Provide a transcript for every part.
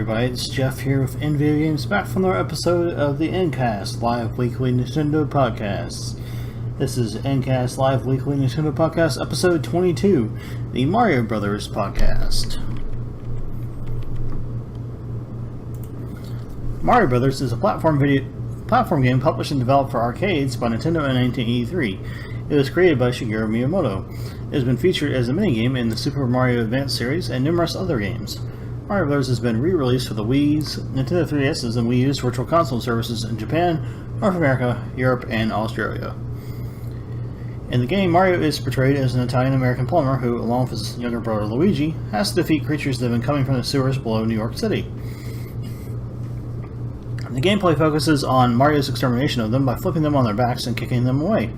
Everybody, it's Jeff here with NVIDIA Games, back from another episode of the Ncast Live Weekly Nintendo Podcasts. This is Ncast Live Weekly Nintendo Podcast, episode 22, the Mario Brothers Podcast. Mario Brothers is a platform game published and developed for arcades by Nintendo in 1983. It was created by Shigeru Miyamoto. It has been featured as a minigame in the Super Mario Advance series and numerous other games. Mario Brothers has been re-released for the Wii's, Nintendo 3DS's, and Wii U's Virtual Console services in Japan, North America, Europe, and Australia. In the game, Mario is portrayed as an Italian-American plumber who, along with his younger brother Luigi, has to defeat creatures that have been coming from the sewers below New York City. The gameplay focuses on Mario's extermination of them by flipping them on their backs and kicking them away.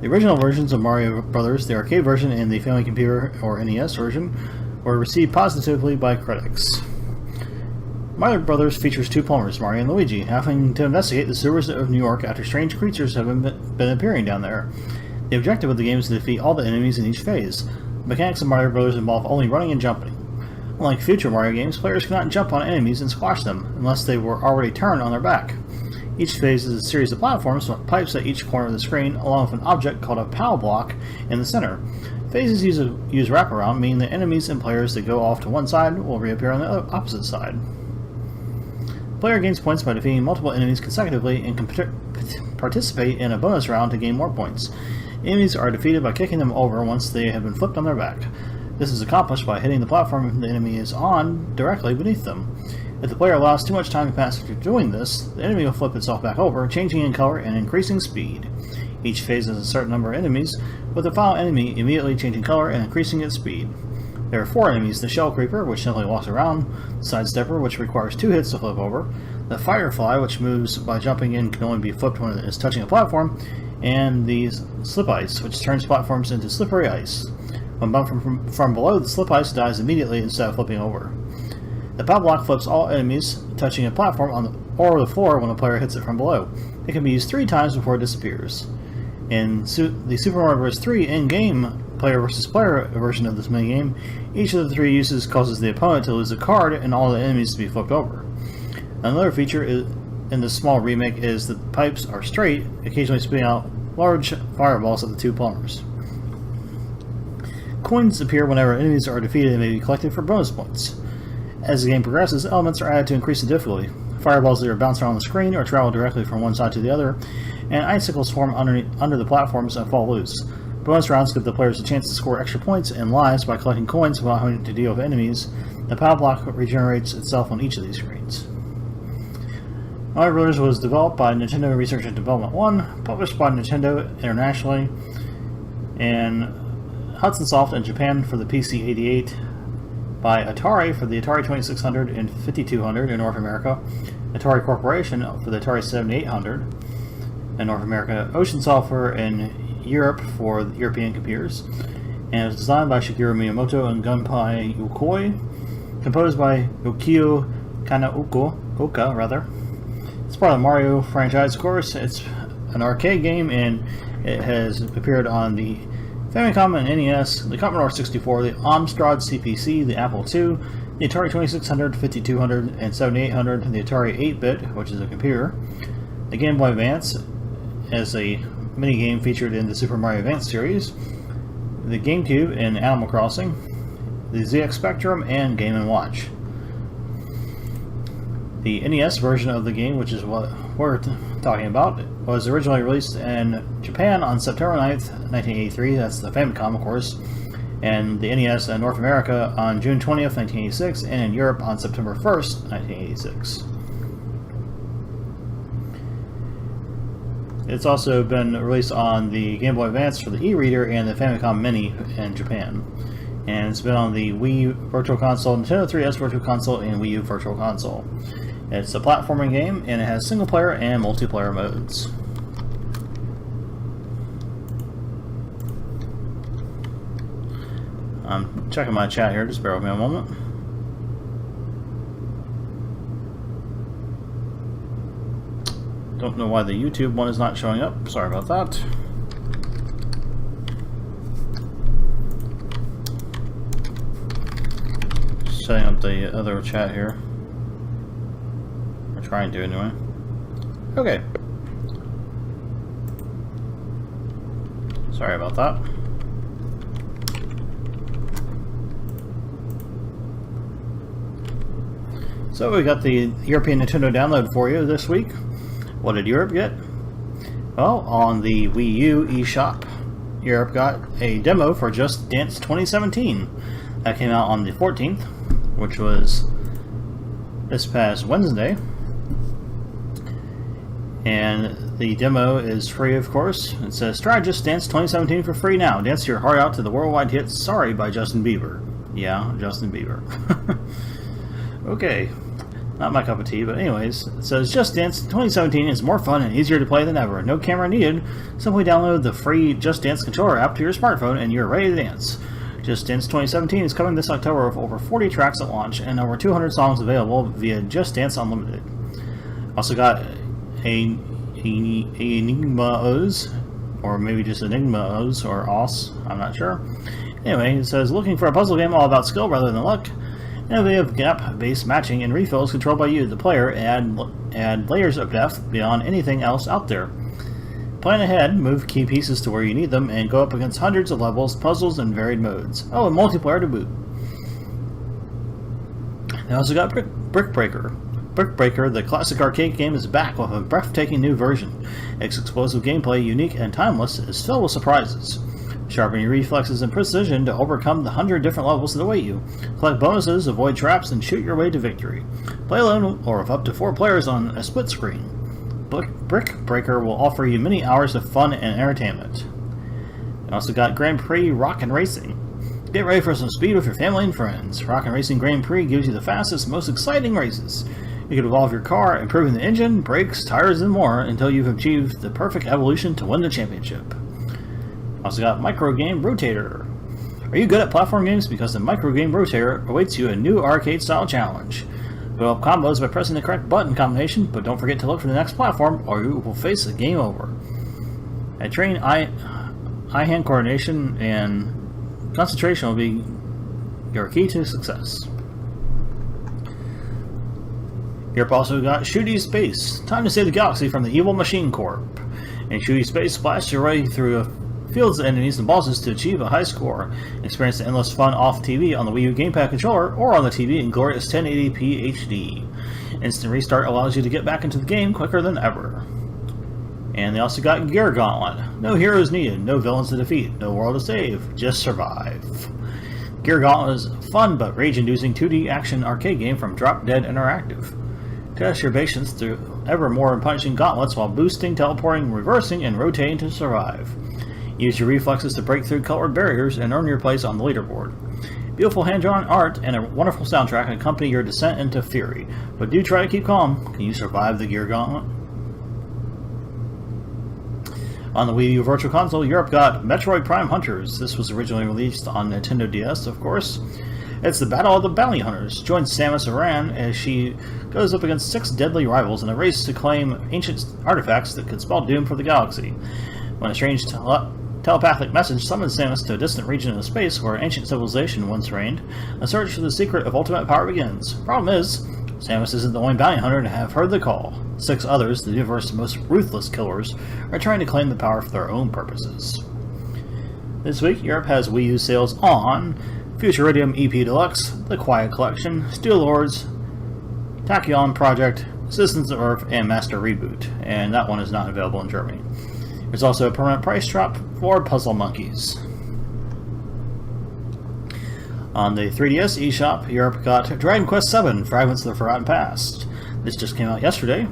The original versions of Mario Brothers, the arcade version and the Family Computer or NES version, were received positively by critics. Mario Brothers features two plumbers, Mario and Luigi, having to investigate the sewers of New York after strange creatures have been appearing down there. The objective of the game is to defeat all the enemies in each phase. The mechanics of Mario Brothers involve only running and jumping. Unlike future Mario games, players cannot jump on enemies and squash them, unless they were already turned on their back. Each phase is a series of platforms with pipes at each corner of the screen, along with an object called a POW block in the center. Phases use wraparound, meaning that enemies and players that go off to one side will reappear on the opposite side. The player gains points by defeating multiple enemies consecutively and can participate in a bonus round to gain more points. Enemies are defeated by kicking them over once they have been flipped on their back. This is accomplished by hitting the platform the enemy is on directly beneath them. If the player allows too much time to pass after doing this, the enemy will flip itself back over, changing in color and increasing speed. Each phase has a certain number of enemies, with the final enemy immediately changing color and increasing its speed. There are four enemies: the Shell Creeper, which simply walks around, the Sidestepper, which requires 2 hits to flip over, the Firefly, which moves by jumping in and can only be flipped when it is touching a platform, and the Slip Ice, which turns platforms into slippery ice. When bumped from below, the slip ice dies immediately instead of flipping over. The POW block flips all enemies touching a platform or the floor when a player hits it from below. It can be used 3 times before it disappears. In the Super Mario Bros. 3 in-game player versus player version of this minigame, each of the 3 uses causes the opponent to lose a card and all the enemies to be flipped over. Another feature in this small remake is that the pipes are straight, occasionally spitting out large fireballs at the two plumbers. Coins appear whenever enemies are defeated and may be collected for bonus points. As the game progresses, elements are added to increase the difficulty. Fireballs either bounce around the screen or travel directly from one side to the other, and icicles form under the platforms and fall loose. Bonus rounds give the players a chance to score extra points and lives by collecting coins without having to deal with enemies. The POW block regenerates itself on each of these screens. Mario Brothers was developed by Nintendo Research and Development 1, published by Nintendo internationally, and Hudson Soft in Japan for the PC-88, by Atari for the Atari 2600 and 5200 in North America, Atari Corporation for the Atari 7800 in North America, Ocean Software in Europe for the European computers, and it was designed by Shigeru Miyamoto and Gunpei Yokoi, composed by Yukio Kanaoka. It's part of the Mario franchise, of course. It's an arcade game, and it has appeared on the Famicom and NES, the Commodore 64, the Amstrad CPC, the Apple II, the Atari 2600, 5200, and 7800, the Atari 8-bit, which is a computer, the Game Boy Advance as a minigame featured in the Super Mario Advance series, the GameCube in Animal Crossing, the ZX Spectrum, and Game & Watch. The NES version of the game, which is what we're talking about, was originally released in Japan on September 9th, 1983, that's the Famicom of course, and the NES in North America on June 20th, 1986, and in Europe on September 1st, 1986. It's also been released on the Game Boy Advance for the e-reader and the Famicom Mini in Japan. And it's been on the Wii Virtual Console, Nintendo 3DS Virtual Console, and Wii U Virtual Console. It's a platforming game, and it has single player and multiplayer modes. I'm checking my chat here, just bear with me a moment. Don't know why the YouTube one is not showing up, sorry about that. Setting up the other chat here. trying to anyway. Okay. Sorry about that. So we got the European Nintendo download for you this week. What did Europe get? Well, on the Wii U eShop, Europe got a demo for Just Dance 2017. That came out on the 14th, which was this past Wednesday. And the demo is free, of course. It says, try Just Dance 2017 for free now. Dance your heart out to the worldwide hit Sorry by Justin Bieber. Yeah, Justin Bieber. Okay. Not my cup of tea, but anyways, it says Just Dance 2017 is more fun and easier to play than ever. No camera needed. Simply download the free Just Dance controller app to your smartphone and you're ready to dance. Just Dance 2017 is coming this October with over 40 tracks at launch and over 200 songs available via Just Dance Unlimited. Also got a Enigma O's, or maybe just Enigma O's, or OS, I'm not sure. Anyway, it says looking for a puzzle game all about skill rather than luck. Innovative gap-based matching and refills controlled by you, the player, add layers of depth beyond anything else out there. Plan ahead, move key pieces to where you need them, and go up against hundreds of levels, puzzles, and varied modes. Oh, and multiplayer to boot. They also got Brick Breaker. Brick Breaker, the classic arcade game, is back with a breathtaking new version. Its explosive gameplay, unique and timeless, is filled with surprises. Sharpen your reflexes and precision to overcome the 100 different levels that await you. Collect bonuses, avoid traps, and shoot your way to victory. Play alone or with up to 4 players on a split screen. Brick Breaker will offer you many hours of fun and entertainment. You also got Grand Prix Rockin' Racing. Get ready for some speed with your family and friends. Rockin' Racing Grand Prix gives you the fastest, most exciting races. You can evolve your car, improving the engine, brakes, tires, and more until you've achieved the perfect evolution to win the championship. Also got Micro Game Rotator. Are you good at platform games? Because the Micro Game Rotator awaits you a new arcade-style challenge. Build up combos by pressing the correct button combination, but don't forget to look for the next platform or you will face a game over. I train eye-hand coordination and concentration will be your key to success. Europe also got Shooty Space. Time to save the galaxy from the evil Machine Corp. In Shooty Space, splash your way through fields of enemies and bosses to achieve a high score. Experience the endless fun off TV on the Wii U Gamepad controller or on the TV in glorious 1080p HD. Instant restart allows you to get back into the game quicker than ever. And they also got Gear Gauntlet. No heroes needed, no villains to defeat, no world to save, just survive. Gear Gauntlet is a fun but rage-inducing 2D action arcade game from Drop Dead Interactive. Test your patience through ever more punishing gauntlets while boosting, teleporting, reversing, and rotating to survive. Use your reflexes to break through colored barriers and earn your place on the leaderboard. Beautiful hand-drawn art and a wonderful soundtrack accompany your descent into fury, but do try to keep calm. Can you survive the Gear Gauntlet? On the Wii U Virtual Console, Europe got Metroid Prime Hunters. This was originally released on Nintendo DS, of course. It's the Battle of the Bounty Hunters. Join Samus Aran as she goes up against 6 deadly rivals in a race to claim ancient artifacts that could spell doom for the galaxy. When a strange telepathic message summons Samus to a distant region of space where ancient civilization once reigned, a search for the secret of ultimate power begins. Problem is, Samus isn't the only bounty hunter to have heard the call. 6 others, the universe's most ruthless killers, are trying to claim the power for their own purposes. This week, Europe has Wii U sales on Futuridium EP Deluxe, The Quiet Collection, Steel Lords, Tachyon Project, Citizens of Earth, and Master Reboot, and that one is not available in Germany. There's also a permanent price drop for Puzzle Monkeys. On the 3DS eShop, Europe got Dragon Quest VII, Fragments of the Forgotten Past. This just came out yesterday.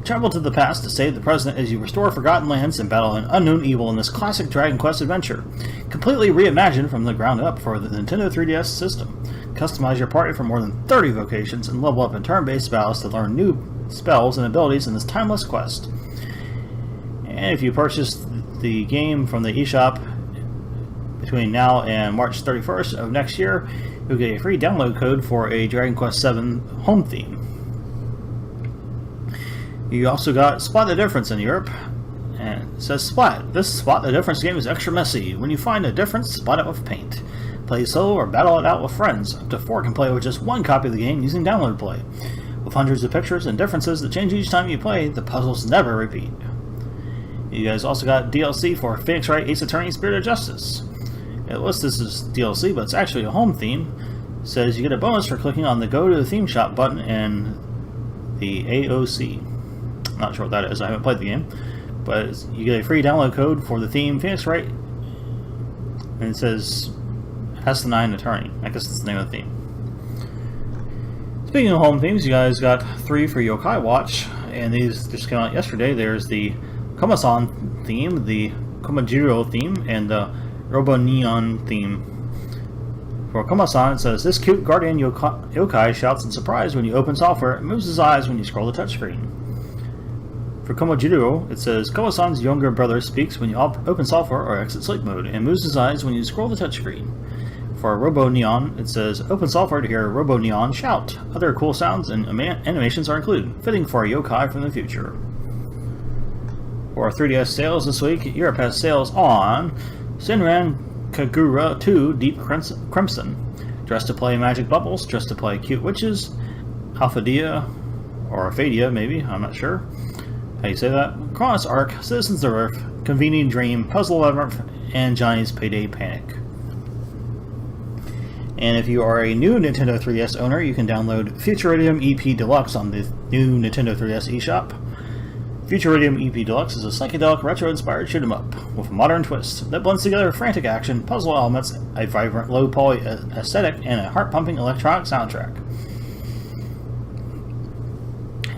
Travel to the past to save the present as you restore forgotten lands and battle an unknown evil in this classic Dragon Quest adventure. Completely reimagined from the ground up for the Nintendo 3DS system. Customize your party for more than 30 vocations and level up in turn-based battles to learn new spells and abilities in this timeless quest. And if you purchase the game from the eShop between now and March 31st of next year, you'll get a free download code for a Dragon Quest VII home theme. You also got Spot the Difference in Europe, and it says Spot. This Spot the Difference game is extra messy. When you find a difference, spot it with paint. Play solo or battle it out with friends. Up to 4 can play with just 1 copy of the game using download play. With With hundreds of pictures and differences that change each time you play, the puzzles never repeat. You guys also got DLC for Phoenix Wright Ace Attorney Spirit of Justice. It lists this as DLC, but it's actually a home theme. It says you get a bonus for clicking on the Go to the Theme Shop button in the AOC. I'm not sure what that is, I haven't played the game. But you get a free download code for the theme Phoenix Wright. And it says S9 Attorney. I guess that's the name of the theme. Speaking of home themes, you guys got 3 for Yokai Watch, and these just came out yesterday. There's the Komasan theme, the Komajiro theme, and the Robo Neon theme. For Komasan, it says, this cute guardian yokai shouts in surprise when you open software and moves his eyes when you scroll the touchscreen. For Komajiro, it says, Komasan's younger brother speaks when you open software or exit sleep mode, and moves his eyes when you scroll the touchscreen. For Robo Neon, it says, open software to hear Robo Neon shout. Other cool sounds and animations are included, fitting for a yokai from the future. For 3DS sales this week, Europe has sales on Senran Kagura 2 Deep Crimson, Dress to Play Magic Bubbles, Dress to Play Cute Witches, Alphadia, or Aphadia maybe, I'm not sure how you say that, Chronos Arc, Citizens of Earth, Convenient Dream, Puzzle Labyrinth, and Johnny's Payday Panic. And if you are a new Nintendo 3DS owner, you can download Futuridium EP Deluxe on the new Nintendo 3DS eShop. Futuridium EP Deluxe is a psychedelic, retro-inspired shoot-'em-up with a modern twist that blends together frantic action, puzzle elements, a vibrant, low-poly aesthetic, and a heart-pumping electronic soundtrack.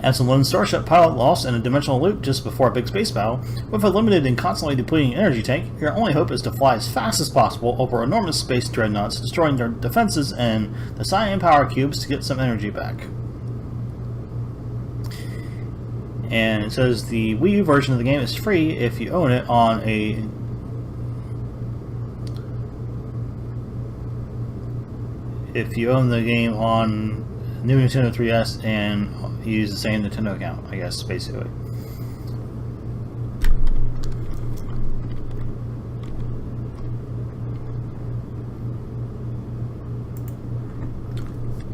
As a lone starship pilot lost in a dimensional loop just before a big space battle, with a limited and constantly depleting energy tank, your only hope is to fly as fast as possible over enormous space dreadnoughts, destroying their defenses and the cyan power cubes to get some energy back. And it says the Wii U version of the game is free if you own it on a the game on new Nintendo 3DS and you use the same Nintendo account, I guess, basically.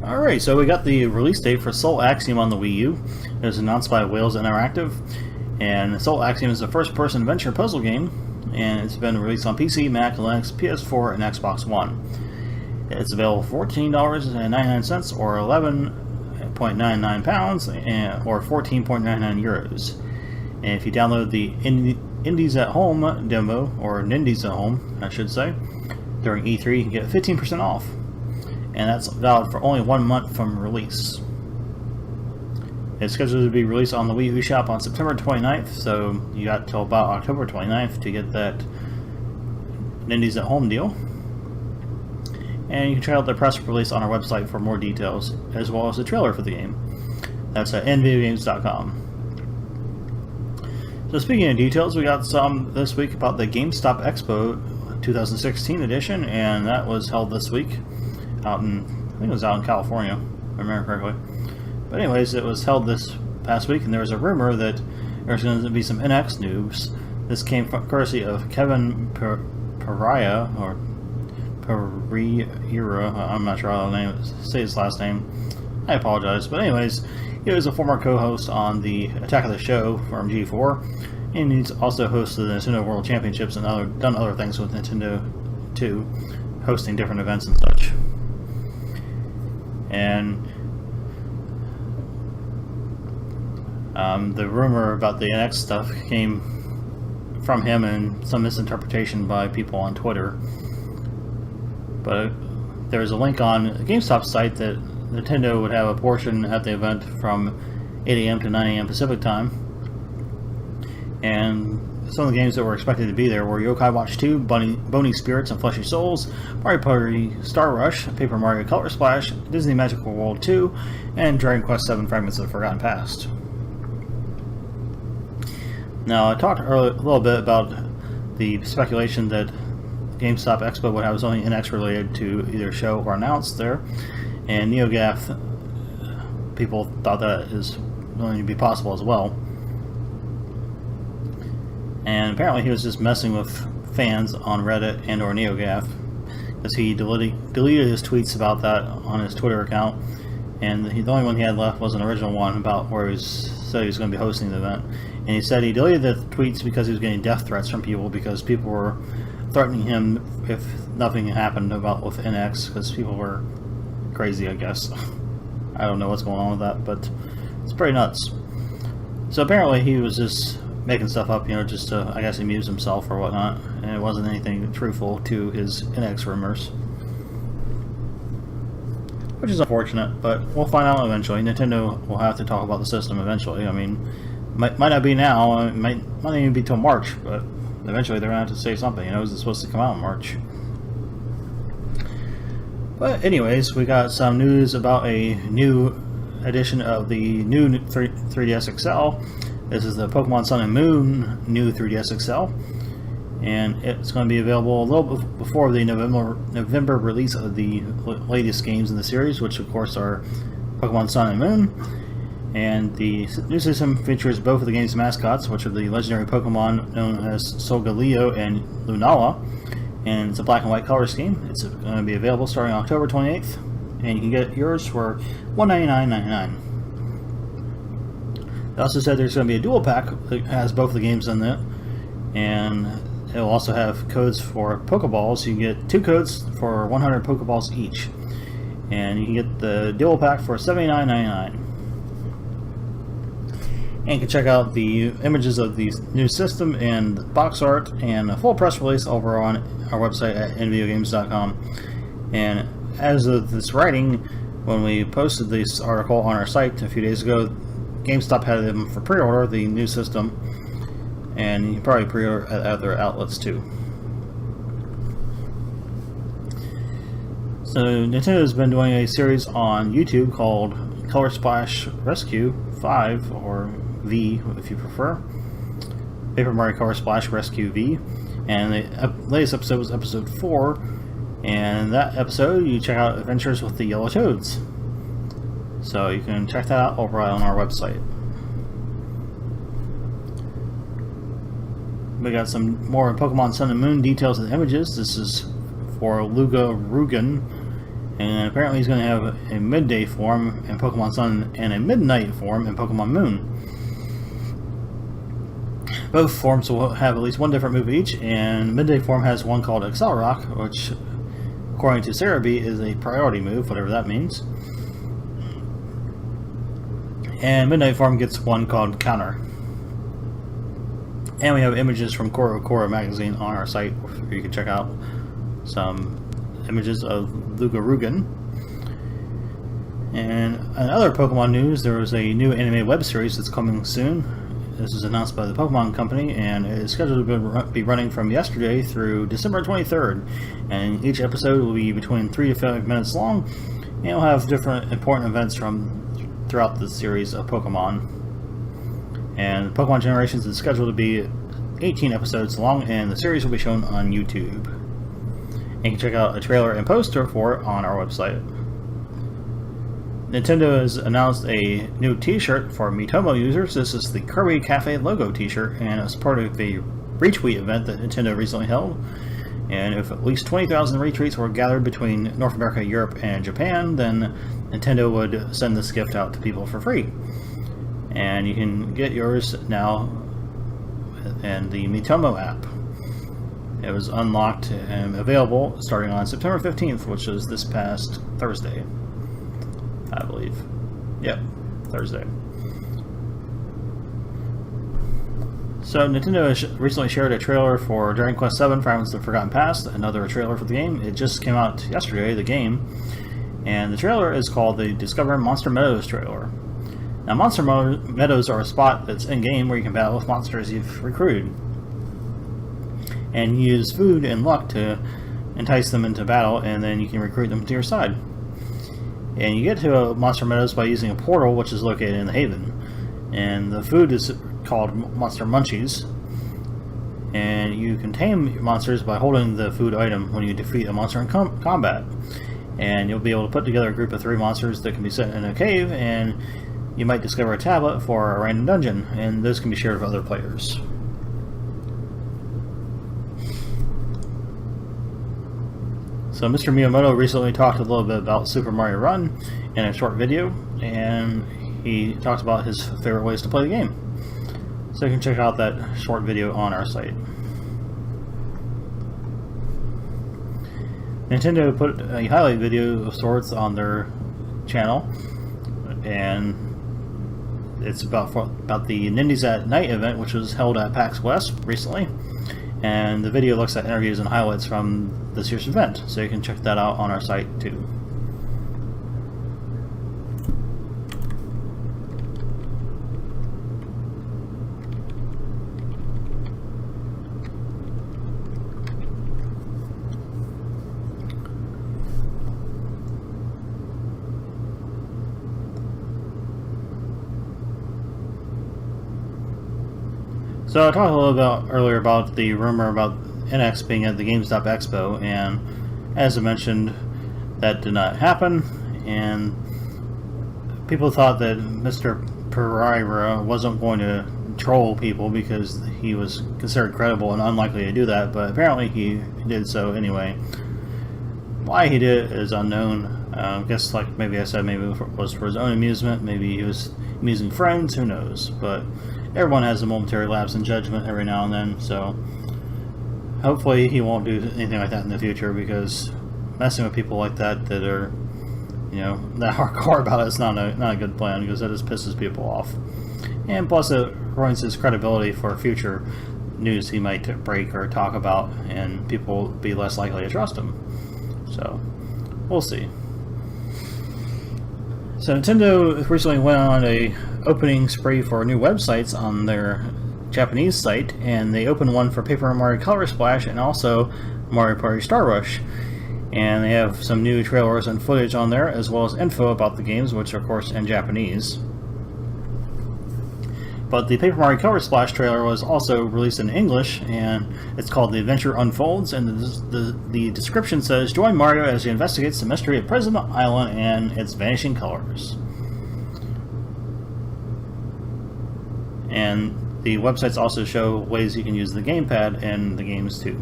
Alright, so we got the release date for Soul Axiom on the Wii U. It was announced by Wales Interactive, and Soul Axiom is a first-person adventure puzzle game, and it's been released on PC, Mac, Linux, PS4, and Xbox One. It's available for $14.99 or £11.99 or 14.99 euros. And if you download the Indies at Home demo, or Nindies at Home, I should say, during E3, you can get 15% off. And that's valid for only 1 month from release. It's scheduled to be released on the Wii U shop on September 29th, so you got till about October 29th to get that Nindies at Home deal. And you can check out the press release on our website for more details, as well as the trailer for the game. That's at nvideogames.com. So speaking of details, we got some this week about the GameStop Expo 2016 edition, and that was held this week out in, I think it was out in California, if I remember correctly. But anyways, it was held this past week, and there was a rumor that there's going to be some NX news. This came from courtesy of Kevin Pariah, or Pereira, I'm not sure how to say his last name. I apologize. But anyways, he was a former co-host on the Attack of the Show from G4, and he's also hosted the Nintendo World Championships and done other things with Nintendo too, hosting different events and such. And the rumor about the NX stuff came from him and some misinterpretation by people on Twitter. But there's a link on the GameStop site that Nintendo would have a portion at the event from 8 a.m. to 9 a.m. Pacific time. And some of the games that were expected to be there were Yokai Watch 2, Bony Spirits and Fleshy Souls, Mario Party Star Rush, Paper Mario Color Splash, Disney Magical World 2, and Dragon Quest VII Fragments of the Forgotten Past. Now, I talked a little bit about the speculation that GameStop Expo would have its only NX related to either show or announce there, and NeoGAF people thought that is going to be possible as well. And apparently he was just messing with fans on Reddit and or NeoGAF, because he deleted his tweets about that on his Twitter account, and the only one he had left was an original one about where he said he was going to be hosting the event. And he said he deleted the tweets because he was getting death threats from people, because people were threatening him if nothing happened with NX, because people were crazy, I guess. I don't know what's going on with that, but it's pretty nuts. So apparently he was just making stuff up, just to, I guess, amuse himself or whatnot, and it wasn't anything truthful to his NX rumors. Which is unfortunate, but we'll find out eventually. Nintendo will have to talk about the system eventually. I mean, might not be now, it might not even be till March, but eventually they're going to have to say something. It's supposed to come out in March. But anyways, we got some news about a new edition of the new 3DS XL. This is the Pokemon Sun and Moon new 3DS XL, and it's going to be available a little before the November release of the latest games in the series, which of course are Pokemon Sun and Moon. And the new system features both of the game's mascots, which are the legendary Pokemon known as Solgaleo and Lunala, and it's a black and white color scheme. It's going to be available starting October 28th, and you can get yours for $199.99. They also said there's going to be a dual pack that has both the games in it, and it will also have codes for Pokeballs. You can get 2 codes for 100 Pokeballs each, and you can get the dual pack for $79.99. And you can check out the images of the new system and box art and a full press release over on our website at nvideogames.com. And as of this writing, when we posted this article on our site a few days ago, GameStop had them for pre-order, the new system, and you can probably pre-order at other outlets too. So Nintendo's been doing a series on YouTube called Color Splash Rescue 5, or V if you prefer. Paper Mario Color Splash Rescue V. And the latest episode was episode 4. And in that episode, you check out Adventures with the Yellow Toads. So you can check that out over on our website. We got some more Pokemon Sun and Moon details and images. This is for Lugarugan. And apparently he's going to have a midday form in Pokemon Sun and a midnight form in Pokemon Moon. Both forms will have at least one different move each, and midday form has one called Excel Rock, which, according to Cerebi, is a priority move, whatever that means. And midnight form gets one called Counter. And we have images from Korokoro magazine on our site, where you can check out some images of Lugarugan. And in other Pokemon news, there was a new anime web series that's coming soon. This is announced by the Pokemon Company, and it is scheduled to be running from yesterday through December 23rd. And each episode will be between 3 to 5 minutes long, and will have different important events from throughout the series of Pokemon. And Pokemon Generations is scheduled to be 18 episodes long, and the series will be shown on YouTube. And you can check out a trailer and poster for it on our website. Nintendo has announced a new t-shirt for Miitomo users. This is the Kirby Cafe logo t-shirt, and it's part of a retweet event that Nintendo recently held. And if at least 20,000 retweets were gathered between North America, Europe, and Japan, then Nintendo would send this gift out to people for free. And you can get yours now in the Miitomo app. It was unlocked and available starting on September 15th, which is this past Thursday, I believe. Yep, Thursday. So Nintendo has recently shared a trailer for Dragon Quest VII: Fragments of the Forgotten Past, another trailer for the game. It just came out yesterday, the game, and the trailer is called the Discover Monster Meadows trailer. Now, Monster Meadows are a spot that's in-game where you can battle with monsters you've recruited, and you use food and luck to entice them into battle, and then you can recruit them to your side. And you get to Monster Meadows by using a portal, which is located in the Haven. And the food is called Monster Munchies. And you can tame monsters by holding the food item when you defeat a monster in combat. And you'll be able to put together a group of 3 monsters that can be set in a cave, and you might discover a tablet for a random dungeon, and those can be shared with other players. So Mr. Miyamoto recently talked a little bit about Super Mario Run, in a short video, and he talks about his favorite ways to play the game. So you can check out that short video on our site. Nintendo put a highlight video of sorts on their channel, and it's about the Nindies at Night event, which was held at PAX West recently. And the video looks at interviews and highlights from this year's event, so you can check that out on our site too. So I talked a little bit earlier about the rumor about NX being at the GameStop Expo, and as I mentioned, that did not happen, and people thought that Mr. Pereira wasn't going to troll people because he was considered credible and unlikely to do that, but apparently he did so anyway. Why he did it is unknown. I guess, like maybe I said, maybe it was for his own amusement, maybe he was amusing friends, who knows, but everyone has a momentary lapse in judgment every now and then, so hopefully he won't do anything like that in the future, because messing with people like that are, you know, that hardcore about it is not a good plan, because that just pisses people off. And plus it ruins his credibility for future news he might break or talk about, and people will be less likely to trust him. So, we'll see. So Nintendo recently went on a opening spree for new websites on their Japanese site, and they opened one for Paper Mario Color Splash and also Mario Party Star Rush. And they have some new trailers and footage on there, as well as info about the games, which are of course in Japanese. But the Paper Mario Color Splash trailer was also released in English, and it's called The Adventure Unfolds, and the description says, join Mario as he investigates the mystery of President Island and its vanishing colors. And the websites also show ways you can use the gamepad in the games too.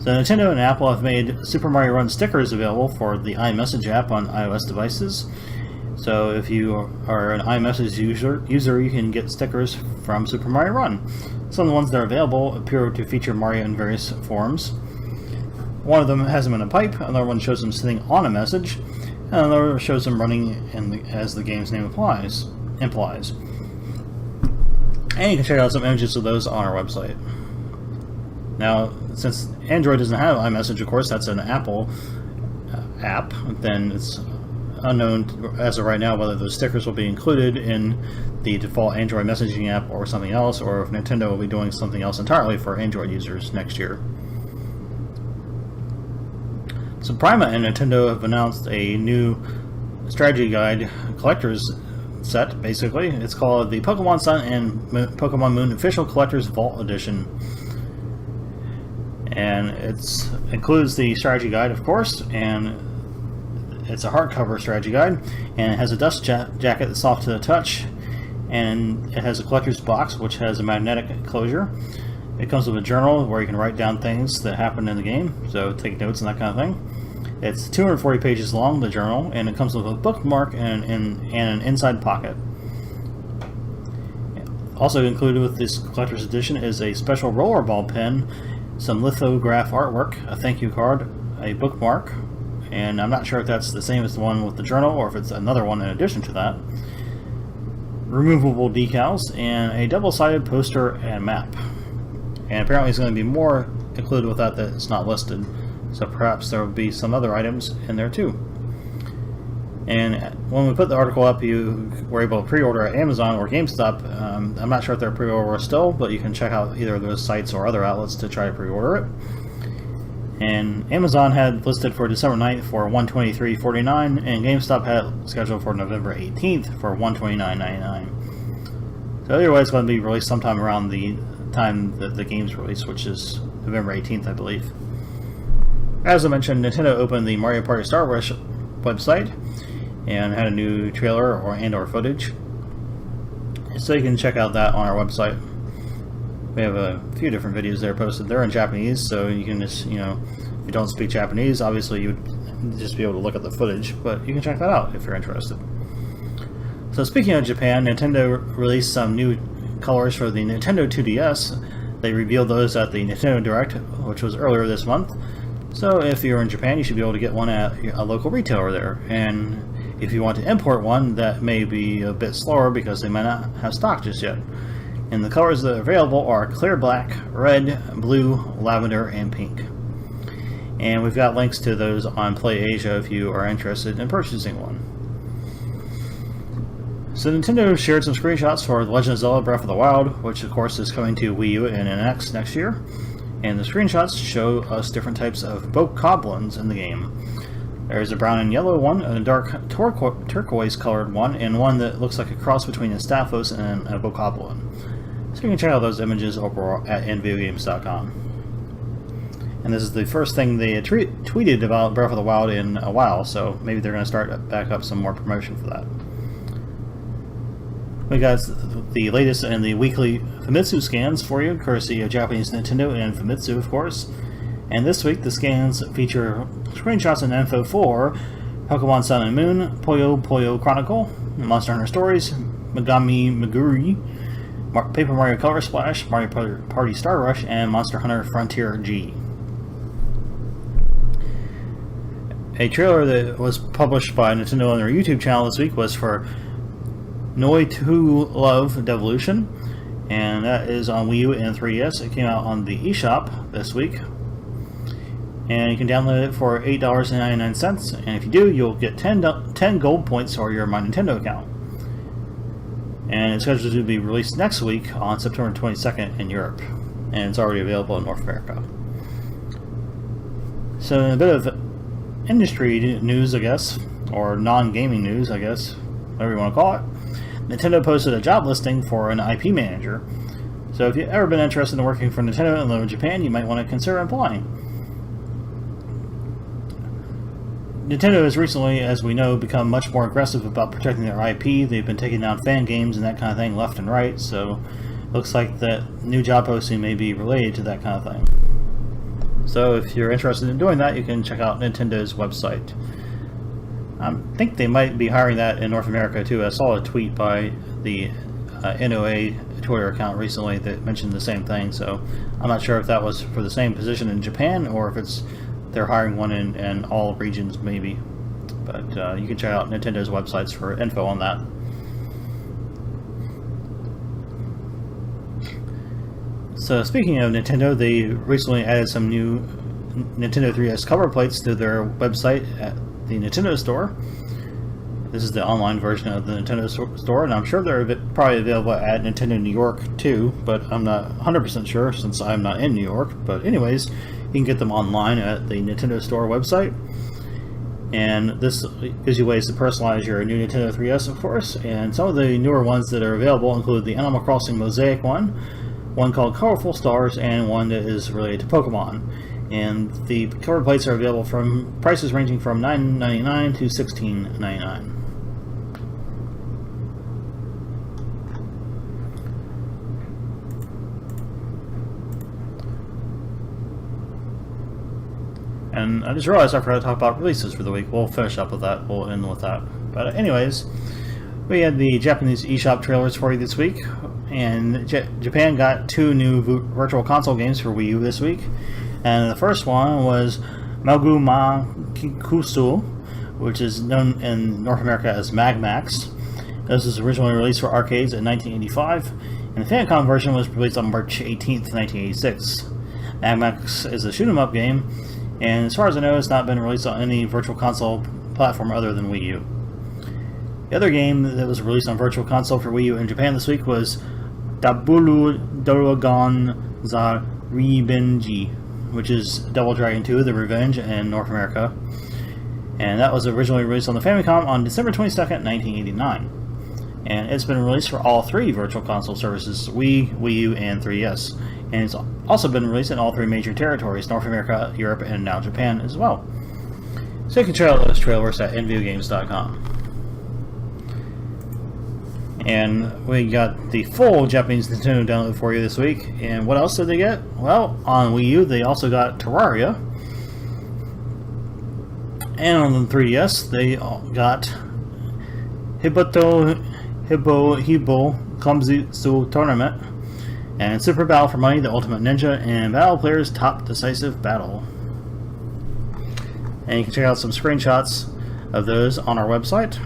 So Nintendo and Apple have made Super Mario Run stickers available for the iMessage app on iOS devices. So if you are an iMessage user, you can get stickers from Super Mario Run. Some of the ones that are available appear to feature Mario in various forms. One of them has him in a pipe, another one shows him sitting on a message, and another shows him running as the game's name implies. And you can check out some images of those on our website. Now, since Android doesn't have iMessage, of course, that's an Apple app, then it's unknown as of right now whether those stickers will be included in the default Android messaging app or something else, or if Nintendo will be doing something else entirely for Android users next year. So Prima and Nintendo have announced a new strategy guide collector's set, basically. It's called the Pokemon Sun and Pokemon Moon Official Collector's Vault Edition. And it includes the strategy guide, of course, and it's a hardcover strategy guide, and it has a dust jacket that's soft to the touch, and it has a collector's box which has a magnetic closure. It comes with a journal where you can write down things that happen in the game, so take notes and that kind of thing. It's 240 pages long, the journal, and it comes with a bookmark and an inside pocket. Also included with this collector's edition is a special rollerball pen, some lithograph artwork, a thank you card, a bookmark, and I'm not sure if that's the same as the one with the journal or if it's another one in addition to that, removable decals, and a double-sided poster and map. And apparently there's going to be more included with that that's not listed, so perhaps there will be some other items in there too. And when we put the article up, you were able to pre-order at Amazon or GameStop. I'm not sure if they're pre-order still, but you can check out either of those sites or other outlets to try to pre-order it. And Amazon had listed for December 9th for $123.49, and GameStop had it scheduled for November 18th for $129.99. So either way, it's going to be released sometime around the time that the game's released, which is November 18th, I believe. As I mentioned, Nintendo opened the Mario Party Star Rush website and had a new trailer or footage, so you can check out that on our website. We have a few different videos there posted. They're in Japanese, so you can just, if you don't speak Japanese, obviously you would just be able to look at the footage, but you can check that out if you're interested. So speaking of Japan, Nintendo released some new colors for the Nintendo 2DS. They revealed those at the Nintendo Direct, which was earlier this month. So if you're in Japan, you should be able to get one at a local retailer there. And if you want to import one, that may be a bit slower because they might not have stock just yet. And the colors that are available are clear black, red, blue, lavender, and pink. And we've got links to those on PlayAsia if you are interested in purchasing one. So Nintendo shared some screenshots for The Legend of Zelda Breath of the Wild, which of course is coming to Wii U and NX next year. And the screenshots show us different types of bokoblins in the game. There's a brown and yellow one, a dark turquoise colored one, and one that looks like a cross between a Stalfos and a bokoblin. So you can check out those images over at nvideogames.com. And this is the first thing they tweeted about Breath of the Wild in a while, so maybe they're going to start back up some more promotion for that. We got the latest in the weekly Famitsu scans for you, courtesy of Japanese Nintendo and Famitsu, of course. And this week, the scans feature screenshots and info for Pokemon Sun and Moon, Puyo Puyo Chronicle, Monster Hunter Stories, Megami Meguri, Paper Mario Color Splash, Mario Party Star Rush, and Monster Hunter Frontier G. A trailer that was published by Nintendo on their YouTube channel this week was for Noi 2 Love Devolution, and that is on Wii U and 3DS. It came out on the eShop this week, and you can download it for $8.99, and if you do, you'll get 10 gold points for your My Nintendo account. And it's scheduled to be released next week on September 22nd in Europe, and it's already available in North America. So a bit of industry news, I guess, or non-gaming news, I guess, whatever you want to call it. Nintendo posted a job listing for an IP manager. So if you've ever been interested in working for Nintendo and live in Japan, you might want to consider applying. Nintendo has recently, as we know, become much more aggressive about protecting their IP. They've been taking down fan games and that kind of thing left and right, so it looks like that new job posting may be related to that kind of thing. So if you're interested in doing that, you can check out Nintendo's website. I think they might be hiring that in North America too. I saw a tweet by the NOA Twitter account recently that mentioned the same thing, so I'm not sure if that was for the same position in Japan or if it's they're hiring one in all regions maybe. But you can check out Nintendo's websites for info on that. So speaking of Nintendo, they recently added some new Nintendo 3DS cover plates to their website at the Nintendo Store. This is the online version of the Nintendo Store, and I'm sure they're probably available at Nintendo New York too, but I'm not 100% sure since I'm not in New York. But anyways, you can get them online at the Nintendo Store website. And this gives you ways to personalize your new Nintendo 3DS, of course. And some of the newer ones that are available include the Animal Crossing Mosaic one called Colorful Stars, and one that is related to Pokemon. And the cover plates are available from prices ranging from $9.99 to $16.99. And I just realized I forgot to talk about releases for the week. We'll finish up with that. We'll end with that. But anyways, we had the Japanese eShop trailers for you this week. And Japan got 2 new Virtual Console games for Wii U this week. And the first one was Maguma Kikusu, which is known in North America as Magmax. This was originally released for arcades in 1985, and the Famicom version was released on March 18th, 1986. Magmax is a shoot-'em-up game, and as far as I know, it's not been released on any Virtual Console platform other than Wii U. The other game that was released on Virtual Console for Wii U in Japan this week was Dabulu Dragon za Ribenji, which is Double Dragon 2, The Revenge in North America. And that was originally released on the Famicom on December 22nd, 1989. And it's been released for all 3 Virtual Console services, Wii, Wii U, and 3DS. And it's also been released in all 3 major territories, North America, Europe, and now Japan as well. So you can check out those trailers at nvideogames.com. And we got the full Japanese Nintendo download for you this week. And what else did they get? Well, on Wii U, they also got Terraria. And on the 3DS, they got Hibo Clumsy Zoo Tournament, and Super Battle for Money, the Ultimate Ninja, and Battle Players Top Decisive Battle. And you can check out some screenshots of those on our website.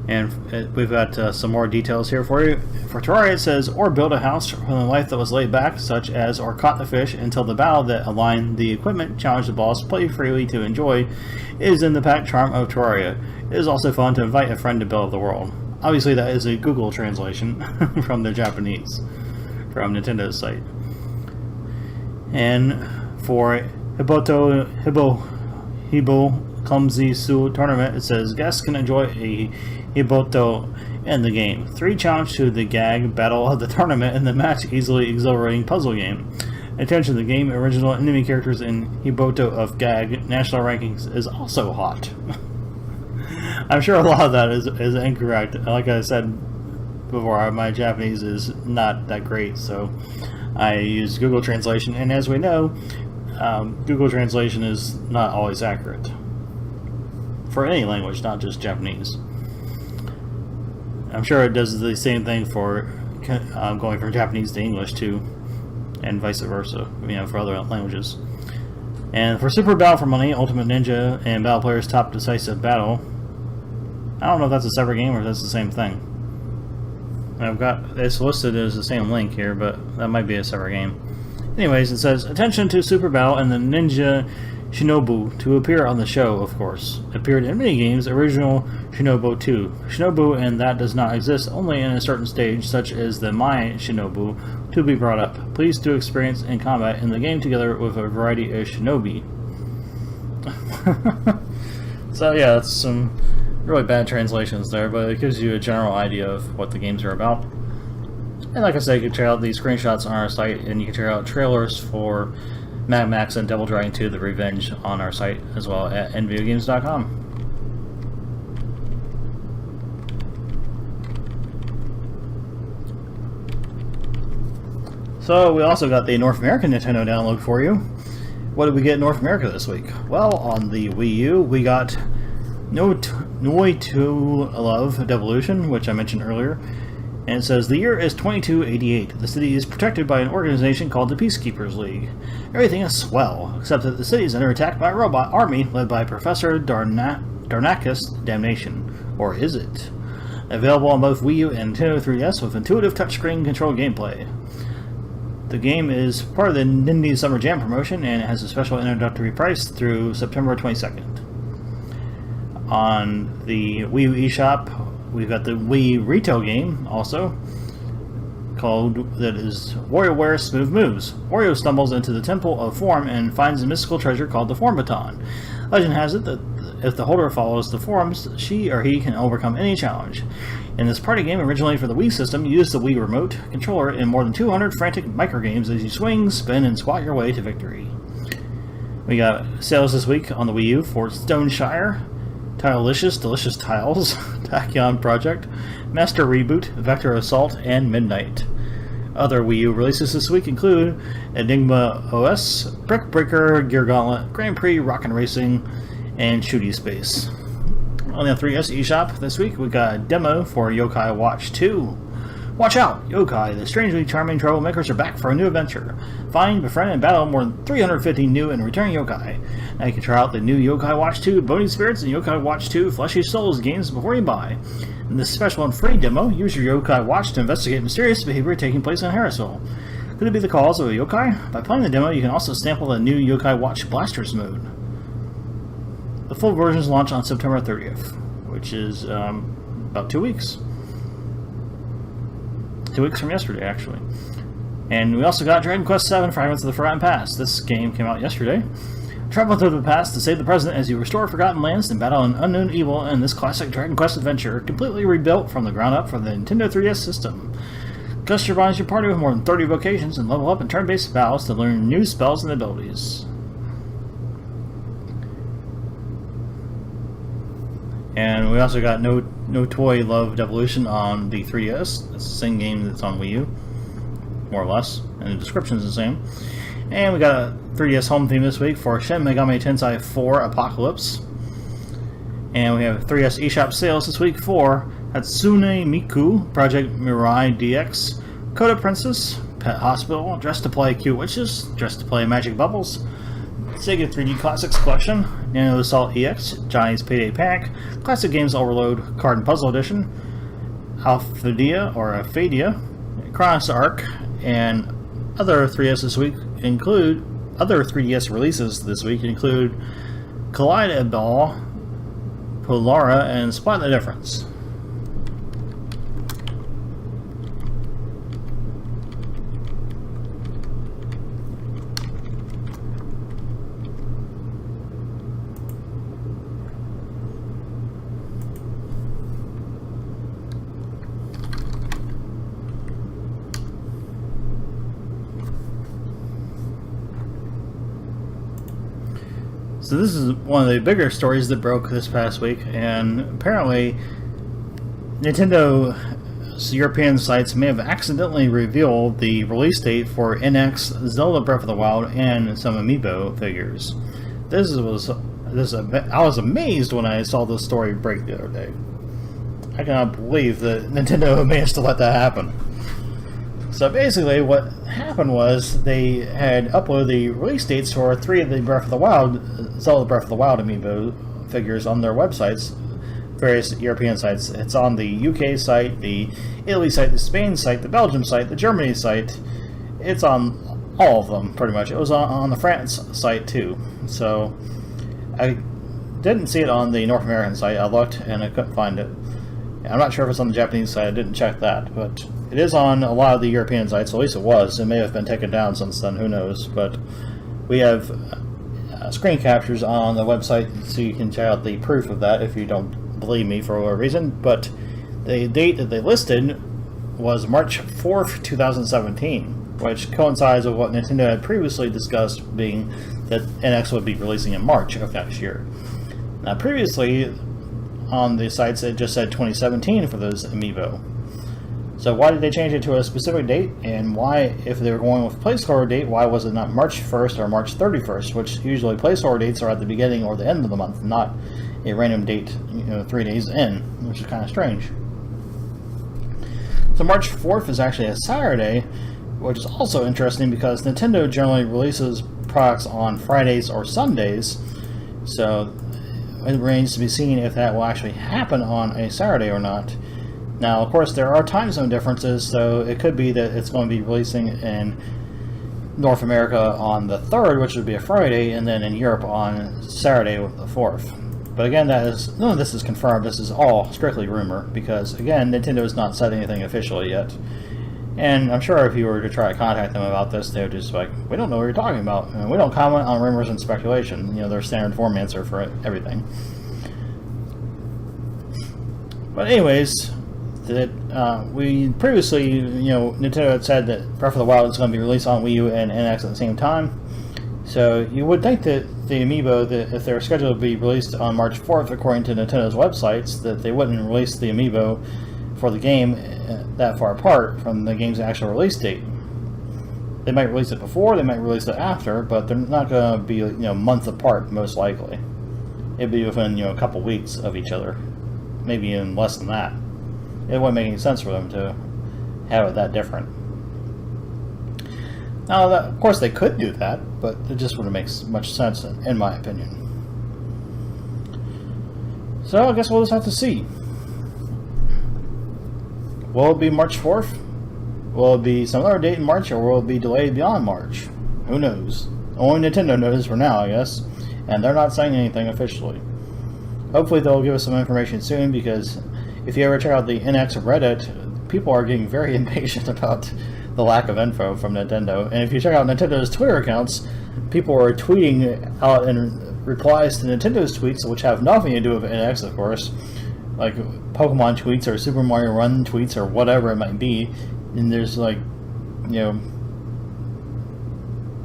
And we've got some more details here for you. For Terraria, it says, or build a house from the life that was laid back, such as, or caught the fish until the battle that aligned the equipment, challenge the boss, play freely to enjoy, is in the packed charm of Terraria. It is also fun to invite a friend to build the world. Obviously, that is a Google translation from the Japanese, from Nintendo's site. And for Hibo Clumsy Zoo Tournament, it says, guests can enjoy a Hiboto in the game. 3 challenge to the gag battle of the tournament in the match easily exhilarating puzzle game. Attention, the game original enemy characters in Hiboto of Gag national rankings is also hot. I'm sure a lot of that is incorrect. Like I said before, my Japanese is not that great, so I use Google Translation, and as we know, Google Translation is not always accurate. For any language, not just Japanese. I'm sure it does the same thing for going from Japanese to English too, and vice versa, for other languages. And for Super Battle for Money, Ultimate Ninja, and Battle Players Top Decisive Battle, I don't know if that's a separate game or if that's the same thing. I've got it's listed as the same link here, but that might be a separate game. Anyways, it says, attention to Super Battle and the Ninja Shinobu to appear on the show, of course. Appeared in many games, original Shinobu 2. Shinobu, and that does not exist only in a certain stage, such as the My Shinobu, to be brought up. Please do experience in combat in the game together with a variety of shinobi. So yeah, that's some really bad translations there, but it gives you a general idea of what the games are about. And like I said, you can check out these screenshots on our site, and you can check out trailers for Mad Max and Double Dragon 2 The Revenge on our site as well at nvideogames.com. So we also got the North American Nintendo download for you. What did we get in North America this week? Well, on the Wii U, we got Noi to Love Devolution, which I mentioned earlier. And it says, the year is 2288. The city is protected by an organization called the Peacekeepers League. Everything is swell, except that the city is under attack by a robot army led by Professor Darnacus Damnation. Or is it? Available on both Wii U and Nintendo 3DS with intuitive touchscreen control gameplay. The game is part of the Nindy Summer Jam promotion, and it has a special introductory price through September 22nd. On the Wii U eShop, we've got the Wii retail game also, that is WarioWare Smooth Moves. Wario stumbles into the Temple of Form and finds a mystical treasure called the Form Baton. Legend has it that if the holder follows the forms, she or he can overcome any challenge. In this party game, originally for the Wii system, use the Wii Remote controller in more than 200 frantic microgames as you swing, spin, and squat your way to victory. We got sales this week on the Wii U for Stoneshire, Tilelicious, Delicious Tiles, Tachyon Project, Master Reboot, Vector Assault, and Midnight. Other Wii U releases this week include Enigma OS, Brick Breaker, Gear Gauntlet, Grand Prix, Rockin' Racing, and Shooty Space. On the 3DS eShop this week, we got a demo for Yokai Watch 2. Watch out! Yokai, the strangely charming troublemakers are back for a new adventure. Find, befriend, and battle more than 350 new and returning yokai. Now you can try out the new Yokai Watch 2 Bony Spirits and Yokai Watch 2 Fleshy Souls games before you buy. In this special and free demo, use your Yokai Watch to investigate mysterious behavior taking place in Harrisville. Could it be the cause of a yokai? By playing the demo, you can also sample the new Yokai Watch Blasters mode. The full versions launch on September 30th, which is about 2 weeks. 2 weeks from yesterday, actually. And we also got Dragon Quest VII Fragments of the Forgotten Past. This game came out yesterday. Travel through the past to save the present as you restore forgotten lands and battle an unknown evil in this classic Dragon Quest adventure, completely rebuilt from the ground up for the Nintendo 3DS system. Customize your party with more than 30 vocations and level up in turn-based battles to learn new spells and abilities. And we also got No Toy Love Devolution on the 3DS. It's the same game that's on Wii U, more or less, and the description is the same. And we got 3DS home theme this week for Shin Megami Tensei 4 Apocalypse. And we have 3DS eShop sales this week for Hatsune Miku, Project Mirai DX, Coda Princess, Pet Hospital, Dress to Play Cute Witches, Dress to Play Magic Bubbles, Sega 3D Classics Collection, Nano Assault EX, Johnny's Payday Pack, Classic Games Overload Card and Puzzle Edition, Alphadia or Aphadia, Chronos Arc, and other 3DS releases this week include Collide Ball, Polara, and Spot the Difference. So this is one of the bigger stories that broke this past week, and apparently Nintendo's European sites may have accidentally revealed the release date for NX, Zelda Breath of the Wild, and some Amiibo figures. I was amazed when I saw this story break the other day. I cannot believe that Nintendo managed to let that happen. So basically what happened was they had uploaded the release dates for 3 of the Zelda Breath of the Wild amiibo figures on their websites, various European sites. It's on the UK site, the Italy site, the Spain site, the Belgium site, the Germany site. It's on all of them, pretty much. It was on the France site too. So I didn't see it on the North American site. I looked and I couldn't find it. I'm not sure if it's on the Japanese site. I didn't check that, but it is on a lot of the European sites. At least it was. It may have been taken down since then. Who knows? But we have screen captures on the website, so you can check out the proof of that if you don't believe me for whatever reason. But the date that they listed was March 4th, 2017, which coincides with what Nintendo had previously discussed, being that NX would be releasing in March of next year. Now, previously on the sites it just said 2017 for those amiibo. So why did they change it to a specific date, and why, if they were going with placeholder date, why was it not March 1st or March 31st, which usually placeholder dates are at the beginning or the end of the month, not a random date 3 days in, which is kind of strange. So March 4th is actually a Saturday, which is also interesting because Nintendo generally releases products on Fridays or Sundays, so it remains to be seen if that will actually happen on a Saturday or not. Now, of course, there are time zone differences, so it could be that it's going to be releasing in North America on the 3rd, which would be a Friday, and then in Europe on Saturday, the 4th. But again, none of this is confirmed. This is all strictly rumor, because, again, Nintendo has not said anything officially yet. And I'm sure if you were to try to contact them about this, they would just be like, we don't know what you're talking about. And we don't comment on rumors and speculation. Their standard form answer for everything. But anyways, we previously, Nintendo had said that Breath of the Wild is going to be released on Wii U and NX at the same time. So you would think that the amiibo, that if they're scheduled to be released on March 4th, according to Nintendo's websites, that they wouldn't release the amiibo for the game that far apart from the game's actual release date. They might release it before, they might release it after, but they're not going to be months apart, most likely. It'd be within a couple weeks of each other, maybe even less than that. It wouldn't make any sense for them to have it that different. Now, of course, they could do that, but it just wouldn't make much sense, in my opinion. So I guess we'll just have to see. Will it be March 4th? Will it be some other date in March, or will it be delayed beyond March? Who knows? Only Nintendo knows for now, I guess. And they're not saying anything officially. Hopefully they'll give us some information soon, because if you ever check out the NX Reddit, people are getting very impatient about the lack of info from Nintendo. And if you check out Nintendo's Twitter accounts, people are tweeting out in replies to Nintendo's tweets, which have nothing to do with NX, of course, like Pokemon tweets or Super Mario Run tweets or whatever it might be. And there's I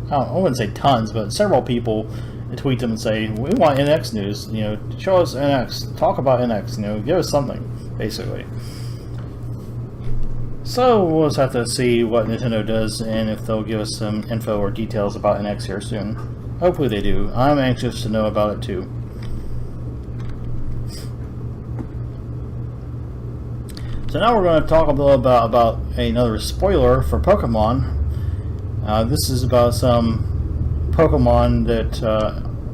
wouldn't say tons, but several people tweet them and say, we want NX news, show us NX, talk about NX, give us something, basically. So we'll just have to see what Nintendo does and if they'll give us some info or details about NX here soon. Hopefully they do. I'm anxious to know about it too. So now we're going to talk a little about another spoiler for Pokemon. This is about some Pokemon that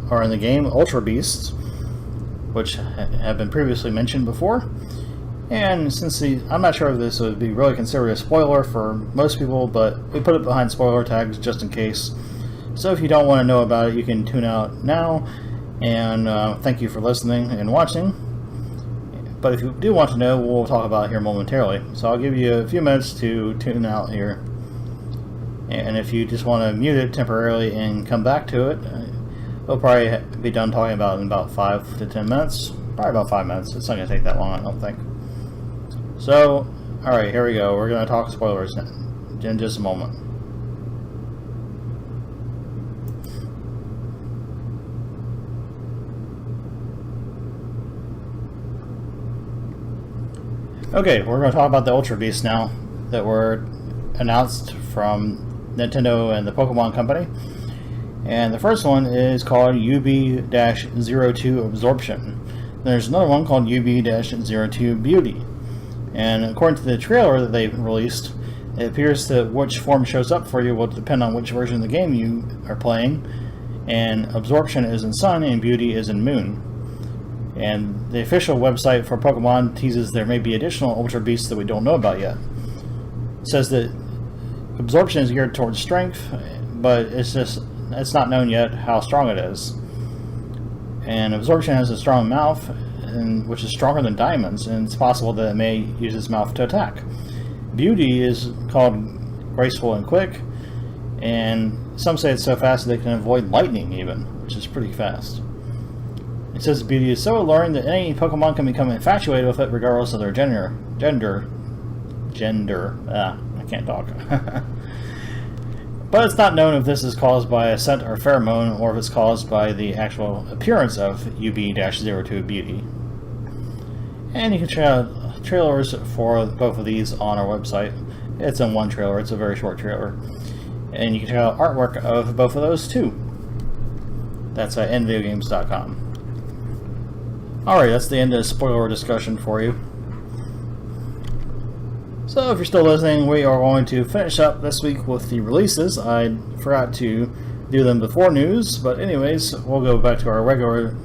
are in the game, Ultra Beasts, which have been previously mentioned before. And since I'm not sure if this would be really considered a spoiler for most people, but we put it behind spoiler tags just in case. So if you don't want to know about it, you can tune out now. And thank you for listening and watching. But if you do want to know, we'll talk about it here momentarily. So I'll give you a few minutes to tune out here. And if you just want to mute it temporarily and come back to it, we'll probably be done talking about it in about 5 to 10 minutes. Probably about 5 minutes. It's not going to take that long, I don't think. So, alright, here we go. We're going to talk spoilers in just a moment. Okay, we're going to talk about the Ultra Beasts now that were announced from Nintendo and the Pokemon Company. And the first one is called UB-02 Absorption. There's another one called UB-02 Beauty. And according to the trailer that they released, it appears that which form shows up for you will depend on which version of the game you are playing. And Absorption is in Sun and Beauty is in Moon. And the official website for Pokemon teases there may be additional Ultra Beasts that we don't know about yet. It says that Absorption is geared towards strength, but it's not known yet how strong it is. And Absorption has a strong mouth, which is stronger than Diamond's, and it's possible that it may use its mouth to attack. Beauty is called graceful and quick, and some say it's so fast that they can avoid lightning even, which is pretty fast. It says Beauty is so alluring that any Pokemon can become infatuated with it regardless of their gender. I can't talk. But it's not known if this is caused by a scent or pheromone, or if it's caused by the actual appearance of UB-02 Beauty. And you can check out trailers for both of these on our website. It's in one trailer, it's a very short trailer. And you can check out artwork of both of those too. That's at nvideogames.com. Alright, that's the end of the spoiler discussion for you. So if you're still listening, we are going to finish up this week with the releases. I forgot to do them before news, but anyways, we'll go back to our regular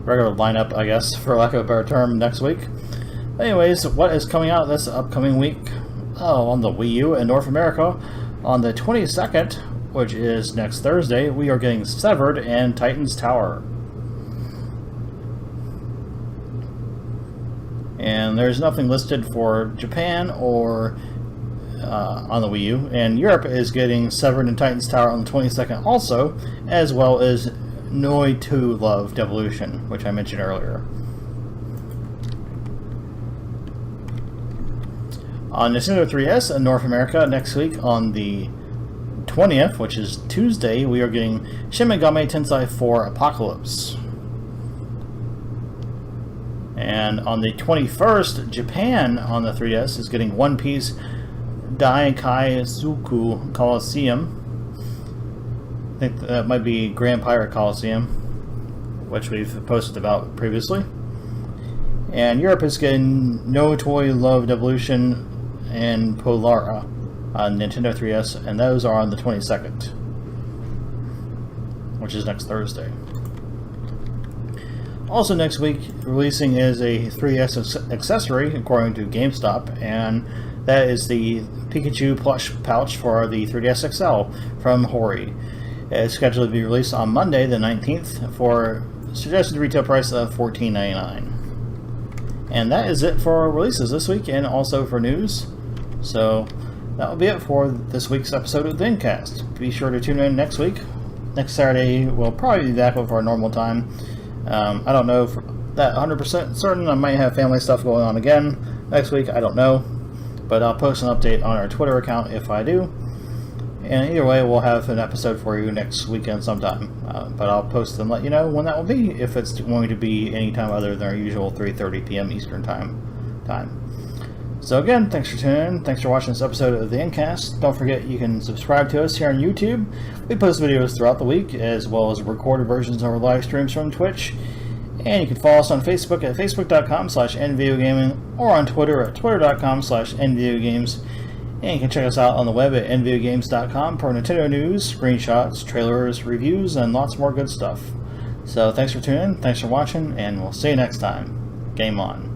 lineup, I guess, for lack of a better term, next week. Anyways, what is coming out this upcoming week? Oh, on the Wii U in North America, on the 22nd, which is next Thursday, we are getting Severed and Titan's Tower. And there's nothing listed for Japan or on the Wii U. And Europe is getting Severed and Titan's Tower on the 22nd also, as well as Noi 2 Love Devolution, which I mentioned earlier. On Nintendo 3DS in North America next week on the 20th, which is Tuesday, we are getting Shin Megami Tensei 4 Apocalypse. And on the 21st, Japan on the 3DS is getting One Piece Daikaizuku Coliseum. I think that might be Grand Pirate Coliseum, which we've posted about previously. And Europe is getting No Toy Love Devolution and Polara on Nintendo 3DS, and those are on the 22nd, which is next Thursday. Also next week, releasing is a 3DS accessory, according to GameStop, and that is the Pikachu plush pouch for the 3DS XL from Hori. It's scheduled to be released on Monday, the 19th, for suggested retail price of $14.99. And that is it for releases this week, and also for news. So that will be it for this week's episode of the Incast. Be sure to tune in next week. Next Saturday, we'll probably be back with our normal time. I don't know for that 100% certain. I might have family stuff going on again next week. I don't know. But I'll post an update on our Twitter account if I do. And either way, we'll have an episode for you next weekend sometime. But I'll post and let you know when that will be, if it's going to be any time other than our usual 3:30 p.m. Eastern Time. time. So again, thanks for tuning in. Thanks for watching this episode of the Endcast. Don't forget you can subscribe to us here on YouTube. We post videos throughout the week, as well as recorded versions of our live streams from Twitch. And you can follow us on Facebook at facebook.com/nvideogaming or on Twitter at twitter.com/nvideogames. And you can check us out on the web at nvideogames.com for Nintendo news, screenshots, trailers, reviews, and lots more good stuff. So thanks for tuning in, thanks for watching, and we'll see you next time. Game on.